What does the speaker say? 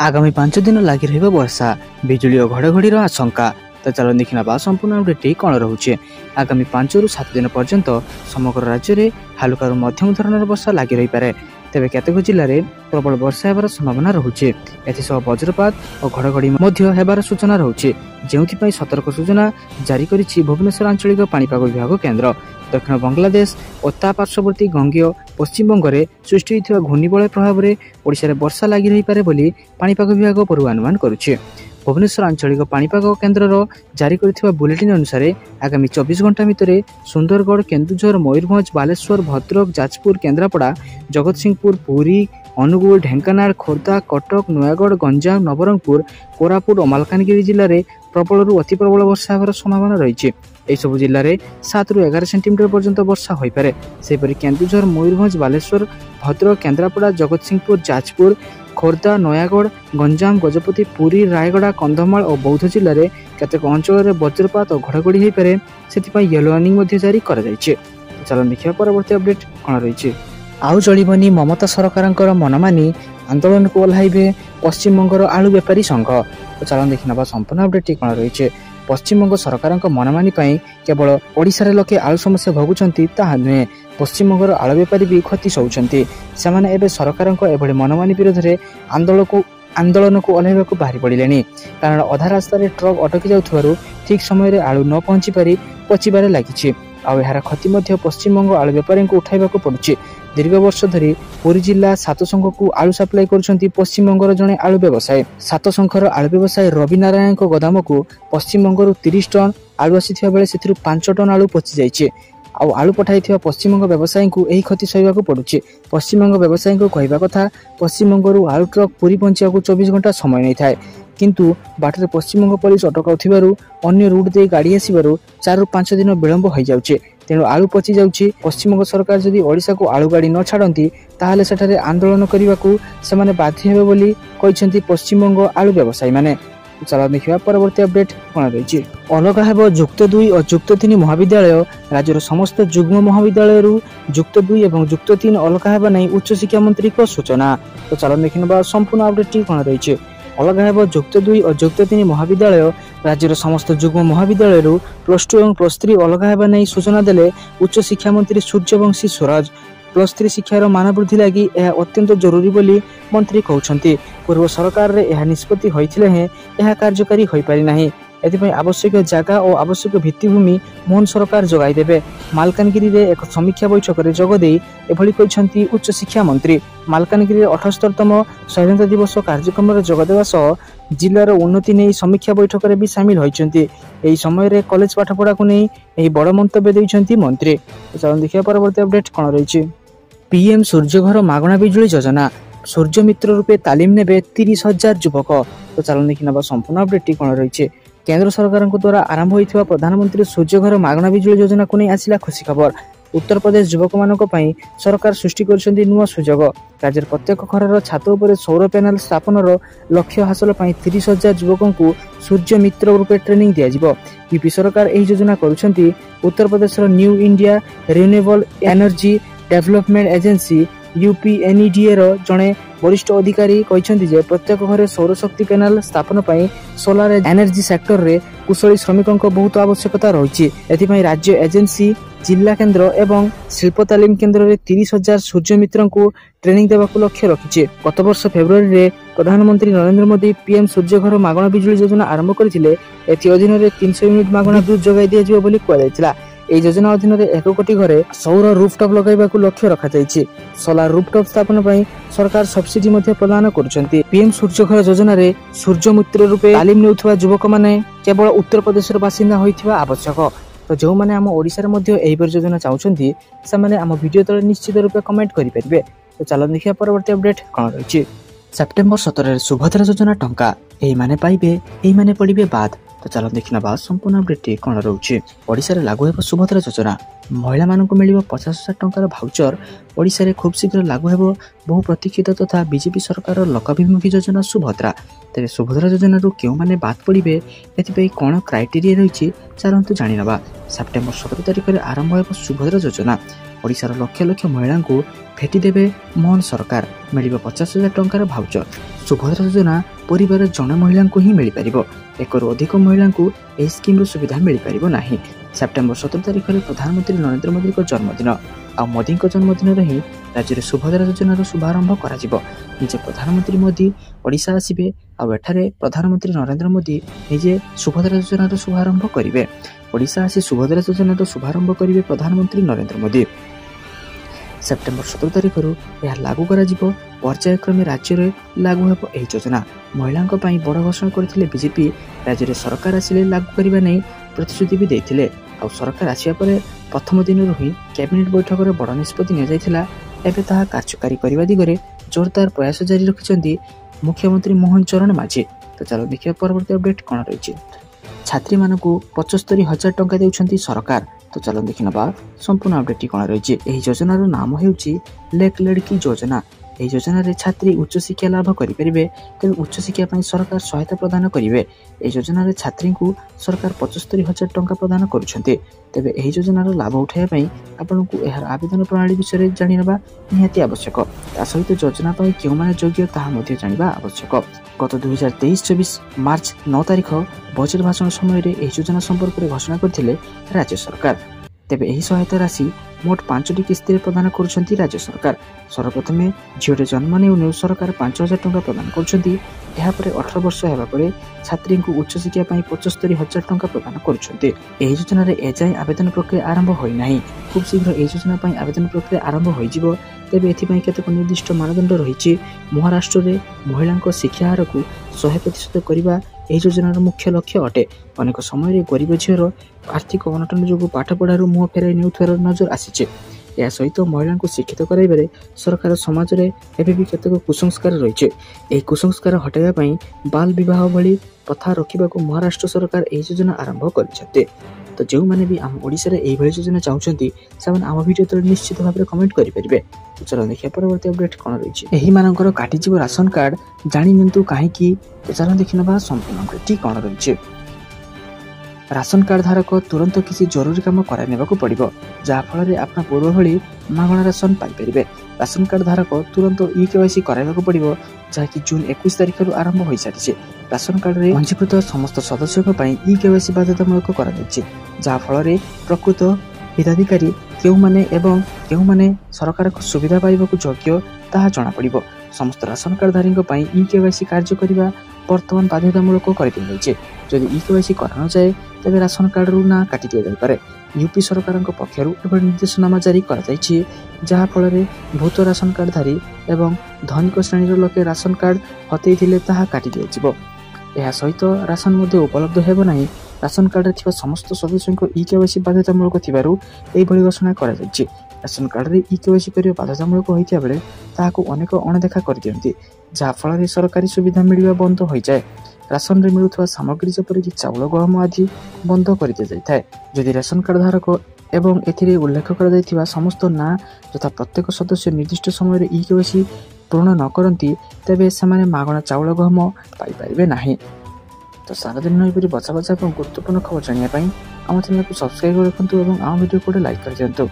आगामी 5 दिन लगी रही वर्षा बिजुली और घड़घड़ी आशंका। तो चलो देखना संपूर्ण अपडेट कौन रोचे। आगामी 5 ରୁ 7 दिन पर्यंत समग्र राज्य में हालुका मध्यम धरण वर्षा लगी रही पारे। तेज केतक जिले में प्रबल वर्षा होबार संभावना रोचे। एसह वज्रपात और घड़घड़ी होबार सूचना रोचे, जो सतर्क सूचना जारी करिछि भुवनेश्वर आंचलिक पाणीपाग विभाग केन्द्र। दक्षिण बांग्लादेश और ता पार्श्ववर्ती गंगीय पश्चिमबंग में सृष्टि होता घूर्णिबलय प्रभाव में ओडिशा रे वर्षा लगी रही पारे बोली पाणीपाग विभाग पूर्वानुमान करुछि। भुवनेश्वर आंचलिक पाणीपाग केन्द्र जारी करथिबा बुलेटिन अनुसार आगामी 24 घंटा भितर सुंदरगढ़, केन्दुझर, मयूरभंज, बालेश्वर, भद्रक, जाजपुर, केन्द्रापड़ा, जगतसिंहपुर, पुरी, अनुगुल, ढेंकानाल, खोर्धा, कटक, नयागढ़, गंजाम, नवरंगपुर, कोरापुट और मालकानगिरी जिले में प्रबल अति प्रबल वर्षा होबार संभावना रही। यह सब जिले में 7 ରୁ 11 सेंटीमीटर पर्यंत वर्षा हो पारे। सेपरि केन्दुझर, मयूरभंज, बालेश्वर, भद्रक, केन्द्रापड़ा, जगतसिंहपुर, जाजपुर, खोर्धा, नयागढ़, गंजाम, गजपति, पुरी, रायगड़ा, कंधमाल और बौद्ध जिले में केतेक अंचल में वज्रपात और घड़घड़ी हो पारे। से येलो वार्निंग जारी कर। चलो देखिए परवर्ती अपडेट कौन रही। आउ चलबनी ममता सरकार मनमानी, आंदोलन को ओह्लैबे पश्चिमबंगर आलू बेपारी संघ। तो चलो देखना संपूर्ण अपडेट कौन रही। पश्चिमबंग सरकार मनमानी केवल ओडिशा रे लोके आलू समस्या भोगुंट ताहा नुहे, पश्चिमबंगर आलू बेपारी भी क्षति सहउछंती। सेमाने एबे सरकार एभली मनमानी विरोध में आंदोलन को ओह्लैबाकू बाहरी पड़िलेनी। कारण अधा रास्ता ट्रक अटकी जाउथबारु ठीक समय आलू न पहुंची पारि पचिबारे लागिछि। आउ यार क्षति मध्य पश्चिमबंग आलू बेपारी को उठाइबाकू पड़ुछि। दीर्घ वर्ष धरी पुरी जिला सातसंघ को आलू सप्लाई करुछंती पश्चिमबंगर जड़े आलू व्यवसायी। सातसंघर आलू व्यवसायी रवि नारायण गोदाम को पश्चिमबंगर 30 टन आलू आसीथिबा बेले सेथिरु 5 टन आलू पचि जाइछे। आलू पठाइथिबा पश्चिमबंग व्यवसायी को एही क्षति सहिबाकू पड़ुछि। पश्चिमबंग व्यवसायी को कहवा कथा पश्चिमबंगरू आलू ट्रक पुरी पहुंचाकू 24 घंटा समय नहीं थाए, किंतु बाटरे पश्चिमबंग पुलिस अटकाउथिबारु अन्य रूट दे गाड़ी आसीबारु 4 ରୁ 5 दिन विलंब हो जाउछे। तेणु आलू पचि जाउछि। पश्चिमबंग सरकार जदि ओडिशा को आलू गाड़ी न छाड़ती ताहले सेठारे आंदोलन करने से बाध्य हेबे बोली कहिसेंती पश्चिमबंग आलू व्यवसायी माने। चलो देखिबा परवर्ती अपडेट कौन रही। अलग हेब युक्त 2 और युक्त 3 महाविद्यालय। राज्यर समस्त युग्म महाविद्यालय युक्त 2 और युक्त 3 अलग हेबा नहीं उच्च शिक्षा मंत्री को सूचना। तो चलो देखिबा संपूर्ण अपडेट कौन रही। अलग हेब युक्त 2 और युक्त 3 महाविद्यालय। राज्यर समस्त युग्म महाविद्यालय +2 और +3 अलग हेबा नहीं सूचना देले उच्च शिक्षा मंत्री सूर्यवंशी स्वराज। +3 शिक्षार मान वृद्धि लगी यह अत्यंत जरूरी बोली मंत्री कहउछंती। पूर्व सरकार रे यह निष्पत्ति होइथिले हे यह कार्यकारी होई पारि नाही। एथिपई आवश्यक जगह और आवश्यक भित्तिभूमि मोहन सरकार जोगाई देबे। मालकानगिरी रे एक समीक्षा बैठक रे जोग देई एभली कहिसंती उच्च शिक्षा मंत्री। मालकानगिरी रे 78तम स्वाधीनता दिवस कार्यक्रम रे जोग देवा सह जिल्लार उन्नति नहीं समीक्षा बैठक रे भी शामिल होइचंती। एही समय रे कॉलेज पाठपढ़ा को नहीं एही बड़ मंतव्य दैछंती मंत्री। चलो देखिया परवर्ती अपडेट कोन रहिछि। पीएम सूर्यघर मागଣା बिजुली योजना। सूर्य मित्र रूपे तालीम नेबे 30,000 युवक। तो चलो देखना संपूर्ण अपडेट कौन रही। केंद्र सरकार द्वारा आरंभ होइथिबा प्रधानमंत्री सूर्यघर मागଣା बिजुली योजना को नहीं आसिला खुशी खबर। उत्तर प्रदेश युवक मानक पई सरकार सृष्टि करछंती नुआ सुजोग। राज्यर प्रत्येक घर छात उपरे सौर पैनल स्थापनर लक्ष्य हासिल पई 30,000 युवकों को सूर्य मित्र रूपे ट्रेनिंग दिया जिवो। यूपी सरकार एही योजना करुछंती। Uttar Pradesh new India renewable energy development agency UPNEDA जड़े वरिष्ठ अधिकारी कहते जे प्रत्येक घरे सौरशक्ति पैनल स्थापन पर सोलार एनर्जी सेक्टर रे कुशली श्रमिकों बहुत आवश्यकता रही। एथिपाई राज्य एजेंसी जिला केन्द्र एवं शिल्प तालीम केन्द्र रे 30,000 सूर्य मित्रों को ट्रेनिंग देवाक लक्ष्य रखिছে। गत वर्ष फेब्रुआरी रे प्रधानमंत्री नरेंद्र मोदी पीएम सूर्यघर मागଣା बिजुली योजना आरंभ करथिले। एथि अधीन रे 300 यूनिट मागଣା दूध जगाई दिया जिवो बोली कहलाइतिला। এই যোজনা অধীନରେ 1 কোটি ঘরে সৌর রুফটপ লগাইବାକୁ লক্ষ্য ରଖାଯାଇଛି। সোলার রুফটপ স্থাপন ପାଇଁ ସରକାର ସବସିଡି ମଧ୍ୟ ପ୍ରଦାନ କରୁଛନ୍ତି। ପିଏମ ସୂର୍ଯ୍ୟଘର ଯୋଜନାରେ ସୂର୍ଯ୍ୟ ମିତ୍ର ରୂପେ ତାଲିମ ନେଉଥିବା ଯୁବକମାନେ କେବଳ ଉତ୍ତର ପ୍ରଦେଶର ବାସିନ୍ଦା ହୋଇଥିବା ଆବଶ୍ୟକ। ତ ଯେଉଁମାନେ ଆମ ଓଡ଼ିଶାରେ ମଧ୍ୟ ଏହିପରି ଯୋଜନା ଚାହୁଁଛନ୍ତି ସେମାନେ ଆମ ଭିଡିଓ ତଳେ ନିଶ୍ଚିତ ରୂପେ କମେଣ୍ଟ କରିପାରିବେ। ତ ଚାଲ ଦେଖିବା ପରବର୍ତ୍ତୀ ଅପଡେଟ କ'ଣ ରହିଛି। ସେପ୍ଟେମ୍ବର 17 ରେ ସୁଭଦ୍ରା ଯୋଜନା ଟଙ୍କା ଏଇମାନେ ପାଇବେ ଏଇମାନେ ପଡ଼ିବେ ବାଦ। तो चलो देखना संपूर्ण अपडेट कौन रोचे। ओडिशा रे लागू हेब सुभद्रा योजना। ମହିଳାମାନଙ୍କୁ ମିଳିବ 50,000 ଟଙ୍କାର ଭାଉଚର। ଓଡ଼ିଶାରେ ଖୁବ୍ ଶୀଘ୍ର ଲାଗୁ ହେବ ବହୁ ପ୍ରତୀକ୍ଷିତ ତଥା ବିଜେପି ସରକାରର ଲୋକାଭିମୁଖୀ ଯୋଜନା ସୁଭଦ୍ରା। ତେବେ ସୁଭଦ୍ରା ଯୋଜନାରୁ କେଉଁମାନେ ବାଦ୍ ପଡ଼ିବେ, ଏଥିପାଇଁ କ'ଣ କ୍ରାଇଟେରିଆ ରହିଛି ଚାଲନ୍ତୁ ଜାଣିନେବା। ସେପ୍ଟେମ୍ବର 17 ତାରିଖରେ ଆରମ୍ଭ ହେବ ସୁଭଦ୍ରା ଯୋଜନା। ଓଡ଼ିଶାର ଲକ୍ଷ ଲକ୍ଷ ମହିଳାଙ୍କୁ ଭେଟିଦେବେ ମୋହନ ସରକାର। ମିଳିବ 50,000 ଟଙ୍କାର ଭାଉଚର। ସୁଭଦ୍ରା ଯୋଜନା ପରିବାରର ଜଣେ ମହିଳାଙ୍କୁ ହିଁ ମିଳିପାରିବ। ଏକରୁ ଅଧିକ ମହିଳାଙ୍କୁ ଏହି ସ୍କିମ୍ର ସୁବିଧା ମିଳିପାରିବ ନାହିଁ। ସେପ୍ଟେମ୍ବର 17 ତାରିଖରେ ପ୍ରଧାନମନ୍ତ୍ରୀ ନରେନ୍ଦ୍ର ମୋଦିଙ୍କ ଜନ୍ମଦିନ। ଆଉ ମୋଦିଙ୍କ ଜନ୍ମଦିନରେ ହିଁ ରାଜ୍ୟରେ ସୁଭଦ୍ରା ଯୋଜନାର ଶୁଭାରମ୍ଭ କରାଯିବ। ନିଜେ ପ୍ରଧାନମନ୍ତ୍ରୀ ମୋଦି ଓଡ଼ିଶା ଆସିବେ ଆଉ ଏଠାରେ ପ୍ରଧାନମନ୍ତ୍ରୀ ନରେନ୍ଦ୍ର ମୋଦି ନିଜେ ସୁଭଦ୍ରା ଯୋଜନାର ଶୁଭାରମ୍ଭ କରିବେ। ଓଡ଼ିଶା ଆସି ସୁଭଦ୍ରା ଯୋଜନାର ଶୁଭାରମ୍ଭ କରିବେ ପ୍ରଧାନମନ୍ତ୍ରୀ ନରେନ୍ଦ୍ର ମୋଦି। ସେପ୍ଟେମ୍ବର 17 ତାରିଖରୁ ଏହା ଲାଗୁ କରାଯିବ। ପର୍ଯ୍ୟାୟକ୍ରମେ ରାଜ୍ୟରେ ଲାଗୁ ହେବ ଏହି ଯୋଜନା। ମହିଳାଙ୍କ ପାଇଁ ବଡ଼ ଘୋଷଣା କରିଥିଲେ ବିଜେପି। ରାଜ୍ୟରେ ସରକାର ଆସିଲେ ଲାଗୁ କରିବା ନେଇ ପ୍ରତିଶ୍ରୁତି ବି ଦେଇଥିଲେ। ଆଉ ସରକାର ଆସିବା ପରେ ପ୍ରଥମ ଦିନରୁ ହିଁ କ୍ୟାବିନେଟ୍ ବୈଠକରେ ବଡ଼ ନିଷ୍ପତ୍ତି ନିଆଯାଇଥିଲା। ଏବେ ତାହା କାର୍ଯ୍ୟକାରୀ କରିବା ଦିଗରେ ଜୋରଦାର ପ୍ରୟାସ ଜାରି ରଖିଛନ୍ତି ମୁଖ୍ୟମନ୍ତ୍ରୀ ମୋହନ ଚରଣ ମାଝୀ। ତ ଚାଲ ଦେଖିବା ପରବର୍ତ୍ତୀ ଅପଡେଟ୍ କ'ଣ ରହିଛି। ଛାତ୍ରୀମାନଙ୍କୁ 75,000 ଟଙ୍କା ଦେଉଛନ୍ତି ସରକାର। ତ ଚାଲ ଦେଖିନେବା ସମ୍ପୂର୍ଣ୍ଣ ଅପଡେଟ୍ଟି କ'ଣ ରହିଛି। ଏହି ଯୋଜନାର ନାମ ହେଉଛି ଲେକ୍ ଲଡ଼କି ଯୋଜନା। ଏହି ଯୋଜନାରେ ଛାତ୍ରୀ ଉଚ୍ଚଶିକ୍ଷା ଲାଭ କରିପାରିବେ। ତେବେ ଉଚ୍ଚଶିକ୍ଷା ପାଇଁ ସରକାର ସହାୟତା ପ୍ରଦାନ କରିବେ। ଏହି ଯୋଜନାରେ ଛାତ୍ରୀଙ୍କୁ ସରକାର 75,000 ଟଙ୍କା ପ୍ରଦାନ କରୁଛନ୍ତି। ତେବେ ଏହି ଯୋଜନାର ଲାଭ ଉଠାଇବା ପାଇଁ ଆପଣଙ୍କୁ ଏହାର ଆବେଦନ ପ୍ରଣାଳୀ ବିଷୟରେ ଜାଣିନେବା ନିହାତି ଆବଶ୍ୟକ। ତା ସହିତ ଯୋଜନା ପାଇଁ କେଉଁମାନେ ଯୋଗ୍ୟ ତାହା ମଧ୍ୟ ଜାଣିବା ଆବଶ୍ୟକ। ଗତ 2023-24 ମାର୍ଚ୍ଚ 9 ତାରିଖ ବଜେଟ୍ ଭାଷଣ ସମୟରେ ଏହି ଯୋଜନା ସମ୍ପର୍କରେ ଘୋଷଣା କରିଥିଲେ ରାଜ୍ୟ ସରକାର। ତେବେ ଏହି ସହାୟତା ରାଶି ମୋଟ 5ଟି କିସ୍ତିରେ ପ୍ରଦାନ କରୁଛନ୍ତି ରାଜ୍ୟ ସରକାର। ସର୍ବପ୍ରଥମେ ଝିଅଟେ ଜନ୍ମ ନେଉ ସରକାର 5,000 ଟଙ୍କା ପ୍ରଦାନ କରୁଛନ୍ତି। ଏହାପରେ 18 ବର୍ଷ ହେବା ପରେ ଛାତ୍ରୀଙ୍କୁ ଉଚ୍ଚଶିକ୍ଷା ପାଇଁ 75,000 ଟଙ୍କା ପ୍ରଦାନ କରୁଛନ୍ତି। ଏହି ଯୋଜନାରେ ଏଯାଏଁ ଆବେଦନ ପ୍ରକ୍ରିୟା ଆରମ୍ଭ ହୋଇନାହିଁ। ଖୁବ୍ ଶୀଘ୍ର ଏହି ଯୋଜନା ପାଇଁ ଆବେଦନ ପ୍ରକ୍ରିୟା ଆରମ୍ଭ ହୋଇଯିବ। ତେବେ ଏଥିପାଇଁ କେତେକ ନିର୍ଦ୍ଦିଷ୍ଟ ମାନଦଣ୍ଡ ରହିଛି। ମହାରାଷ୍ଟ୍ରରେ ମହିଳାଙ୍କ ଶିକ୍ଷା ହାରକୁ 100% କରିବା ଏହି ଯୋଜନାର ମୁଖ୍ୟ ଲକ୍ଷ୍ୟ ଅଟେ। ଅନେକ ସମୟରେ ଗରିବ ଝିଅର ଆର୍ଥିକ ଅନଟନ ଯୋଗୁଁ ପାଠପଢ଼ାରୁ ମୁହଁ ଫେରାଇ ନେଉଥିବାର ନଜର ଆସିଛି। ଏହା ସହିତ ମହିଳାଙ୍କୁ ଶିକ୍ଷିତ କରାଇବାରେ ସରକାର ସମାଜରେ ଏବେ ବି କେତେକ କୁସଂସ୍କାର ରହିଛି। ଏହି କୁସଂସ୍କାର ହଟାଇବା ପାଇଁ ବାଲ ବିବାହ ଭଳି ପ୍ରଥା ରୋକିବାକୁ ମହାରାଷ୍ଟ୍ର ସରକାର ଏହି ଯୋଜନା ଆରମ୍ଭ କରିଛନ୍ତି। ତ ଯେଉଁମାନେ ବି ଆମ ଓଡ଼ିଶାରେ ଏହିଭଳି ଯୋଜନା ଚାହୁଁଛନ୍ତି ସେମାନେ ଆମ ଭିଡ଼ିଓ ତଳେ ନିଶ୍ଚିତ ଭାବରେ କମେଣ୍ଟ କରିପାରିବେ। ତ ଚାଲ ଦେଖିବା ପରବର୍ତ୍ତୀ ଅପଡେଟ୍ କ'ଣ ରହିଛି। ଏହିମାନଙ୍କର କାଟିଯିବ ରାସନ କାର୍ଡ, ଜାଣି ନିଅନ୍ତୁ କାହିଁକି। ତ ଚାଲ ଦେଖିନେବା ସମ୍ପୂର୍ଣ୍ଣ ଅପଡେଟ୍ଟି କ'ଣ ରହିଛି। ରାସନ କାର୍ଡ ଧାରକ ତୁରନ୍ତ କିଛି ଜରୁରୀ କାମ କରାଇ ନେବାକୁ ପଡ଼ିବ, ଯାହାଫଳରେ ଆପଣ ପୂର୍ବ ଭଳି ମାଗଣା ରାସନ ପାଇପାରିବେ। ରାସନ କାର୍ଡ ଧାରକ ତୁରନ୍ତ EKYC କରାଇବାକୁ ପଡ଼ିବ, ଯାହାକି ଜୁନ୍ 21 ତାରିଖରୁ ଆରମ୍ଭ ହୋଇସାରିଛି। ରାସନ କାର୍ଡରେ ପଞ୍ଜୀକୃତ ସମସ୍ତ ସଦସ୍ୟଙ୍କ ପାଇଁ EKYC ବାଧ୍ୟତାମୂଳକ କରାଯାଇଛି, ଯାହାଫଳରେ ପ୍ରକୃତ ହିତାଧିକାରୀ କେଉଁମାନେ ଏବଂ କେଉଁମାନେ ସରକାରଙ୍କ ସୁବିଧା ପାଇବାକୁ ଯୋଗ୍ୟ ତାହା ଜଣାପଡ଼ିବ। ସମସ୍ତ ରାସନ କାର୍ଡଧାରୀଙ୍କ ପାଇଁ EKYC କାର୍ଯ୍ୟ କରିବା ବର୍ତ୍ତମାନ ବାଧ୍ୟତାମୂଳକ କରିଦିଆଯାଇଛି। ଯଦି EKYC କରାନଯାଏ ତେବେ ରାସନ କାର୍ଡରୁ ନାଁ କାଟି ଦିଆଯାଇପାରେ। ୟୁପି ସରକାରଙ୍କ ପକ୍ଷରୁ ଏଭଳି ନିର୍ଦ୍ଦେଶନାମା ଜାରି କରାଯାଇଛି, ଯାହାଫଳରେ ଭୂତ ରାସନ କାର୍ଡଧାରୀ ଏବଂ ଧନିକ ଶ୍ରେଣୀର ଲୋକେ ରାସନ କାର୍ଡ ହତେଇଥିଲେ ତାହା କାଟି ଦିଆଯିବ। ଏହା ସହିତ ରାସନ ମଧ୍ୟ ଉପଲବ୍ଧ ହେବ ନାହିଁ। ରାସନ କାର୍ଡରେ ଥିବା ସମସ୍ତ ସଦସ୍ୟଙ୍କ EKYC ବାଧ୍ୟତାମୂଳକ ଥିବାରୁ ଏହିଭଳି ଘୋଷଣା କରାଯାଇଛି। ରାସନ କାର୍ଡରେ EKYC କରିବା ବାଧ୍ୟତାମୂଳକ ହୋଇଥିବା ବେଳେ ତାହାକୁ ଅନେକ ଅଣଦେଖା କରିଦିଅନ୍ତି, ଯାହାଫଳରେ ସରକାରୀ ସୁବିଧା ମିଳିବା ବନ୍ଦ ହୋଇଯାଏ। ରାସନରେ ମିଳୁଥିବା ସାମଗ୍ରୀ ଯେପରିକି ଚାଉଳ, ଗହମ ଆଦି ବନ୍ଦ କରିଦିଆଯାଇଥାଏ। ଯଦି ରାସନ କାର୍ଡ ଧାରକ ଏବଂ ଏଥିରେ ଉଲ୍ଲେଖ କରାଯାଇଥିବା ସମସ୍ତ ନାଁ ଯଥା ପ୍ରତ୍ୟେକ ସଦସ୍ୟ ନିର୍ଦ୍ଦିଷ୍ଟ ସମୟରେ EKYC ପୂରଣ ନ କରନ୍ତି ତେବେ ସେମାନେ ମାଗଣା ଚାଉଳ, ଗହମ ପାଇପାରିବେ ନାହିଁ। ତ ସାରାଦିନ ଏପରି ବଛା ବଛା ଏବଂ ଗୁରୁତ୍ୱପୂର୍ଣ୍ଣ ଖବର ଜାଣିବା ପାଇଁ ଆମ ଚ୍ୟାନେଲକୁ ସବସ୍କ୍ରାଇବ୍ ରଖନ୍ତୁ ଏବଂ ଆମ ଭିଡ଼ିଓକୁ ଗୋଟେ ଲାଇକ୍ କରିଦିଅନ୍ତୁ।